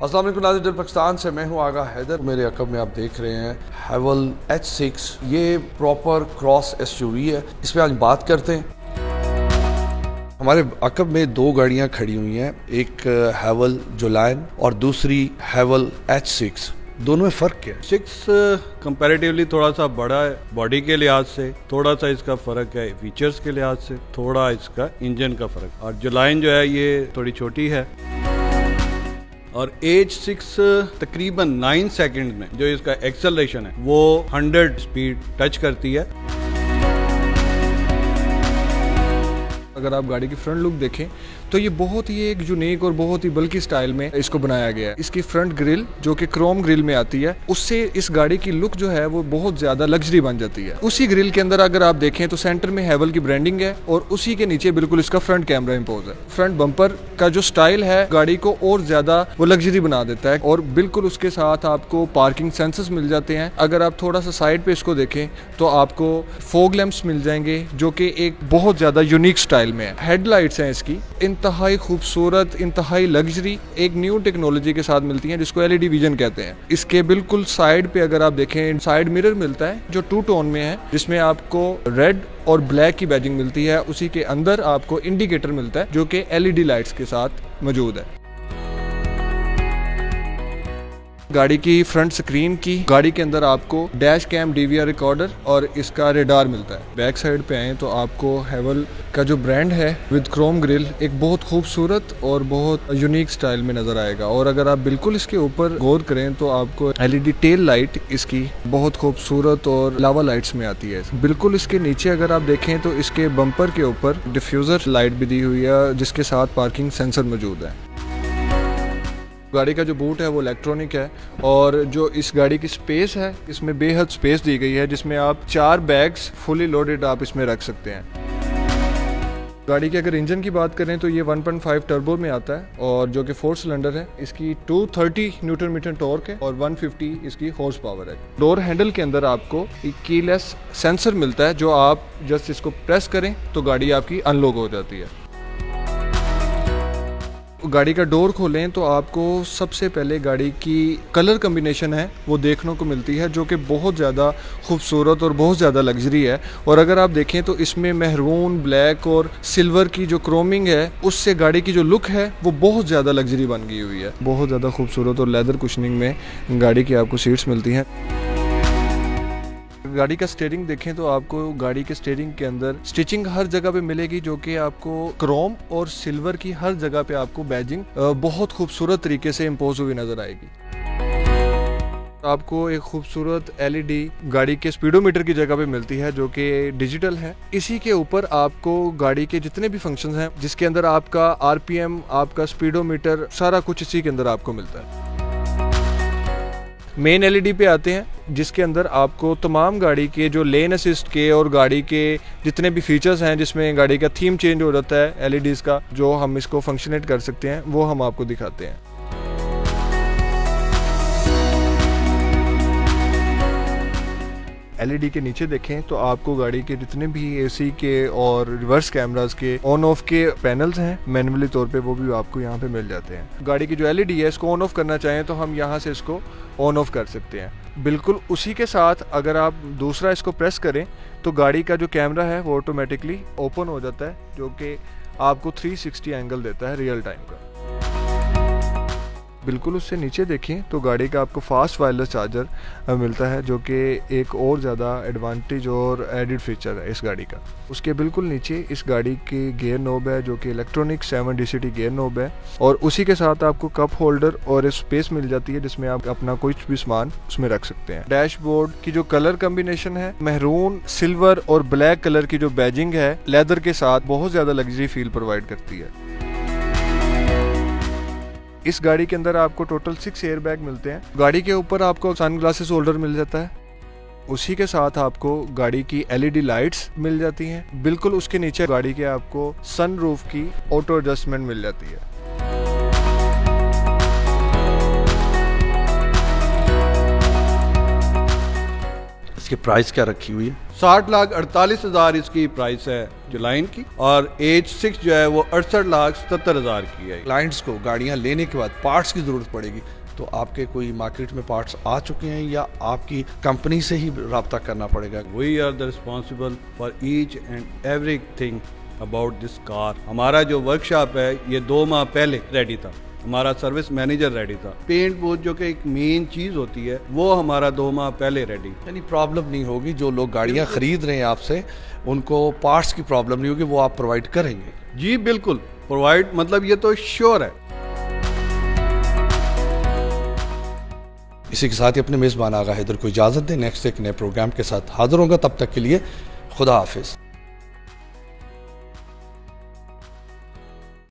अस्सलाम वालेकुम नाज़रीन, दिल पाकिस्तान से मैं हूं आगा हैदर। मेरे अकब में आप देख रहे हैं हैवल H6। ये प्रॉपर क्रॉस SUV है। इस पर आज बात करते हैं। हमारे अकब में दो गाड़ियां खड़ी हुई हैं, एक हैवल जुलाइन और दूसरी हैवल H6। दोनों में फ़र्क क्या है? 6 कंपैरेटिवली थोड़ा सा बड़ा है बॉडी के लिहाज से, थोड़ा सा इसका फ़र्क है फीचर्स के लिहाज से, थोड़ा इसका इंजन का फ़र्क। और जुलाइन जो है ये थोड़ी छोटी है और H6 तकरीबन 9 सेकंड में जो इसका एक्सेलरेशन है वो 100 स्पीड टच करती है। अगर आप गाड़ी की फ्रंट लुक देखें तो ये बहुत ही एक यूनिक और बहुत ही बल्कि स्टाइल में इसको बनाया गया है। इसकी फ्रंट ग्रिल जो कि क्रोम ग्रिल में आती है, उससे इस गाड़ी की लुक जो है वो बहुत ज़्यादा लग्जरी बन जाती है। उसी ग्रिल के अंदर अगर आप देखें तो सेंटर में हैवल की ब्रांडिंग है और उसी के नीचे बिल्कुल इसका फ्रंट कैमरा इम्पोज है। फ्रंट बम्पर का जो स्टाइल है गाड़ी को और ज़्यादा वो लग्जरी बना देता है और बिल्कुल उसके साथ आपको पार्किंग सेंसर्स मिल जाते हैं। अगर आप थोड़ा सा साइड पे इसको देखें तो आपको फॉग लैंप्स मिल जाएंगे जो कि एक बहुत ज़्यादा यूनिक स्टाइल में है। हेडलाइट्स हैं इसकी इंतहाई खूबसूरत, इंतहाई लग्जरी, एक न्यू टेक्नोलॉजी के साथ मिलती हैं जिसको LED विजन कहते हैं। इसके बिल्कुल साइड पे अगर आप देखें साइड मिरर मिलता है जो 2 टोन में है, जिसमें आपको रेड और ब्लैक की बैजिंग मिलती है। उसी के अंदर आपको इंडिकेटर मिलता है जो कि LED लाइट्स के साथ मौजूद है। गाड़ी की फ्रंट स्क्रीन की गाड़ी के अंदर आपको डैश कैम, DVR रिकॉर्डर और इसका रेडार मिलता है। बैक साइड पे आए तो आपको हैवल का जो ब्रांड है विद क्रोम ग्रिल एक बहुत खूबसूरत और बहुत यूनिक स्टाइल में नजर आएगा। और अगर आप बिल्कुल इसके ऊपर गौर करें तो आपको LED टेल लाइट इसकी बहुत खूबसूरत और लावा लाइट्स में आती है। बिल्कुल इसके नीचे अगर आप देखें तो इसके बम्पर के ऊपर डिफ्यूजर लाइट भी दी हुई है जिसके साथ पार्किंग सेंसर मौजूद है। गाड़ी का जो बूट है वो इलेक्ट्रॉनिक है और जो इस गाड़ी की स्पेस है इसमें बेहद स्पेस दी गई है, जिसमें आप 4 बैग्स फुली लोडेड आप इसमें रख सकते हैं। गाड़ी के अगर इंजन की बात करें तो ये 1.5 टर्बो में आता है और जो कि 4 सिलेंडर है। इसकी 230 न्यूटन मीटर टॉर्क है और 150 इसकी हॉर्स पावर है। डोर हैंडल के अंदर आपको एक कीलेस सेंसर मिलता है, जो आप जस्ट इसको प्रेस करें तो गाड़ी आपकी अनलॉक हो जाती है। गाड़ी का डोर खोलें तो आपको सबसे पहले गाड़ी की कलर कम्बिनेशन है वो देखने को मिलती है जो कि बहुत ज़्यादा खूबसूरत और बहुत ज़्यादा लग्जरी है। और अगर आप देखें तो इसमें मेहरून, ब्लैक और सिल्वर की जो क्रोमिंग है उससे गाड़ी की जो लुक है वो बहुत ज़्यादा लग्जरी बन गई हुई है। बहुत ज़्यादा खूबसूरत और लेदर कुशनिंग में गाड़ी की आपको सीट्स मिलती हैं। गाड़ी का स्टीयरिंग देखें तो आपको गाड़ी के स्टीयरिंग के अंदर स्टिचिंग हर जगह पे मिलेगी जो कि आपको क्रोम और सिल्वर की हर जगह पे आपको बैजिंग बहुत खूबसूरत तरीके से इम्पोज हुई नजर आएगी। आपको एक खूबसूरत LED गाड़ी के स्पीडोमीटर की जगह पे मिलती है जो कि डिजिटल है। इसी के ऊपर आपको गाड़ी के जितने भी फंक्शंस हैं जिसके अंदर आपका RPM, आपका स्पीडोमीटर, सारा कुछ इसी के अंदर आपको मिलता है। मेन LED पे आते हैं जिसके अंदर आपको तमाम गाड़ी के जो लेन असिस्ट के और गाड़ी के जितने भी फीचर्स हैं, जिसमें गाड़ी का थीम चेंज हो जाता है LEDs का, जो हम इसको फंक्शनेट कर सकते हैं वो हम आपको दिखाते हैं। LED के नीचे देखें तो आपको गाड़ी के जितने भी AC के और रिवर्स कैमरास के ऑन ऑफ के पैनल्स हैं मैनुअली तौर पे वो भी आपको यहाँ पे मिल जाते हैं। गाड़ी की जो LED है इसको ऑन ऑफ करना चाहें तो हम यहाँ से इसको ऑन ऑफ कर सकते हैं। बिल्कुल उसी के साथ अगर आप दूसरा इसको प्रेस करें तो गाड़ी का जो कैमरा है वो ऑटोमेटिकली ओपन हो जाता है जो कि आपको 360 एंगल देता है रियल टाइम का। बिल्कुल उससे नीचे देखें तो गाड़ी का आपको फास्ट वायरलेस चार्जर मिलता है जो कि एक और ज़्यादा एडवांटेज और एडिड फीचर है इस गाड़ी का। उसके बिल्कुल नीचे इस गाड़ी की गियर नोब है जो कि इलेक्ट्रॉनिक 7 DCT गियर नोब है और उसी के साथ आपको कप होल्डर और स्पेस मिल जाती है जिसमें आप अपना कोई भी सामान उसमें रख सकते हैं। डैशबोर्ड की जो कलर कम्बिनेशन है मेहरून, सिल्वर और ब्लैक कलर की जो बैजिंग है लेदर के साथ बहुत ज़्यादा लग्जरी फील प्रोवाइड करती है। इस गाड़ी के अंदर आपको टोटल 6 एयर बैग मिलते हैं। गाड़ी के ऊपर आपको सन ग्लासेस होल्डर मिल जाता है। उसी के साथ आपको गाड़ी की LED लाइट्स मिल जाती हैं। बिल्कुल उसके नीचे गाड़ी के आपको सनरूफ की ऑटो एडजस्टमेंट मिल जाती है। इसकी प्राइस क्या रखी हुई है? 60,48,000 इसकी प्राइस है जुलाइन की, और एज 6 जो है वो 68,77,000 की है। क्लाइंट्स को गाड़ियां लेने के बाद पार्ट्स की जरूरत पड़ेगी तो आपके कोई मार्केट में पार्ट्स आ चुके हैं या आपकी कंपनी से ही रब्ता करना पड़ेगा? We are the responsible for each and everything about this car. हमारा जो वर्कशॉप है ये 2 माह पहले रेडी था, हमारा सर्विस मैनेजर रेडी था। पेंट बूथ जो कि एक मेन चीज होती है वो हमारा 2 माह पहले रेडी। यानी प्रॉब्लम नहीं होगी, जो लोग गाड़ियां खरीद रहे हैं आपसे उनको पार्ट्स की प्रॉब्लम नहीं होगी, वो आप प्रोवाइड करेंगे? जी बिल्कुल प्रोवाइड, मतलब ये तो श्योर है। इसी के साथ ही अपने मेज़बान आगा हैदर को इजाज़त दें। नेक्स्ट एक नए प्रोग्राम के साथ हाजिर होगा, तब तक के लिए खुदा हाफिज।